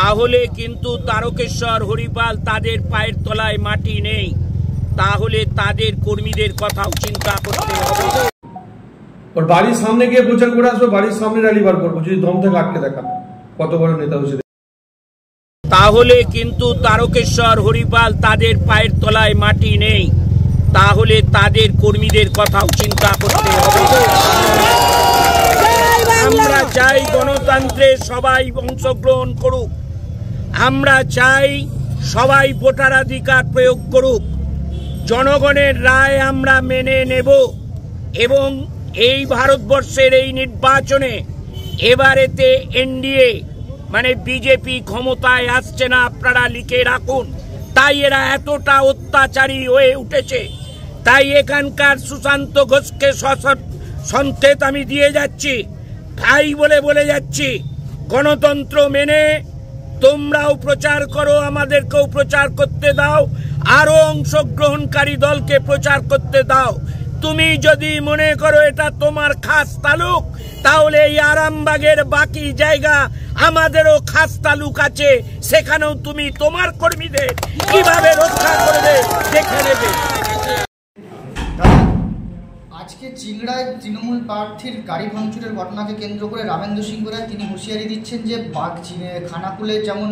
তাহলে কিন্তু তারকেশ্বর হরিপাল তাদের পায়ের তলায় মাটি নেই, তাহলে তাদের কর্মীদের কথাও চিন্তা করতে হবে। ওর বাড়ির সামনে গিয়ে প্রচার করে আসবো, বাড়ির সামনে র্যালি বার করবো, যদি দম থেকে আটকে দেখা কত বড় নেতা হয়েছে। তাহলে কিন্তু তারকেশ্বর হরিপাল তাদের পায়ের তলায় মাটি নেই, তাহলে তাদের কর্মীদের কথাও চিন্তা করতে হবে। আমরা চাই গণতন্ত্রে সবাই অংশগ্রহণ করুক, আমরা চাই সবাই ভোটাধিকার প্রয়োগ করুক, জনগণের রায় আমরা মেনে নেব এবং এই ভারতবর্ষের এই নির্বাচনে এবারেতে এনডিএ মানে বিজেপি ক্ষমতায় আসছে না, আপনারা লিখে রাখুন। তাই এরা এতটা অত্যাচারী হয়ে উঠেছে। তাই এখানকার সুশান্ত ঘোষকে সংকেত আমি দিয়ে যাচ্ছি, ভাই বলে যাচ্ছি, গণতন্ত্র মেনে তোমরাও প্রচার করো, আমাদেরকেও প্রচার করতে দাও, আরো অংশগ্রহণকারী দলকে প্রচার করতে দাও। তুমি যদি মনে করো এটা তোমার খাস তালুক, তাহলে এই আরামবাগের বাকি জায়গা আমাদেরও খাস তালুক আছে, সেখানেও তুমি তোমার কর্মীদের কিভাবে রক্ষা করবে দেখে নেবে। আজকে চিংড়ায় তৃণমূল প্রার্থীর গাড়ি ভাঙচুরের ঘটনাকে কেন্দ্র করে রামেন্দ্র সিংহ রায় তিনি হুঁশিয়ারি দিচ্ছেন যে খানাকুলে যেমন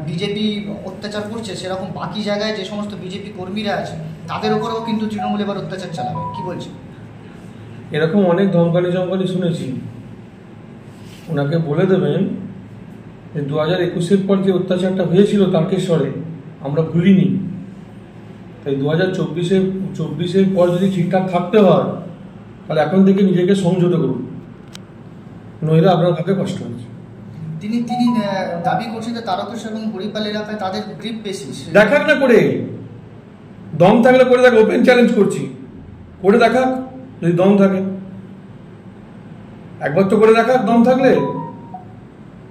বিজেপি অত্যাচার করছে, সেরকম বাকি জায়গায় যে সমস্ত বিজেপি কর্মীরা আছে তাদের উপরেও কিন্তু তৃণমূল এবার অত্যাচার চালাবে। কি বলছেন? এরকম অনেক ধমকানি শুনেছি। ওনাকে বলে দেবেন যে 2021-এর পর যে অত্যাচারটা হয়েছিল তারকেশ্বরে আমরা ভুলিনি। তাই 2024-এর পর যদি ঠিকঠাক থাকতে হয় তাহলে এখন থেকে নিজেকে সংযত করুন, নইলে আপনার ভাবে কষ্ট হচ্ছে। তিনি দাবি করছেন যে তারকেশ্বর এবং হরিপাল এলাকায় তাদের গ্রিপ বেশি। দেখাক না করে, দম থাকলে করে দেখ, ওপেন চ্যালেঞ্জ করছি, করে দেখাক যদি দম থাকে। একবার তো করে দেখাক দম থাকলে।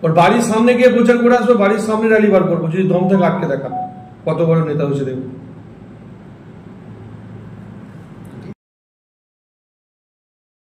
ওর বাড়ির সামনে গিয়ে প্রচার করে আসবো, বাড়ির সামনে র্যালি বার করবো, যদি দম থেকে আটকে দেখা কত বড় নেতা হয়েছে দেখুন।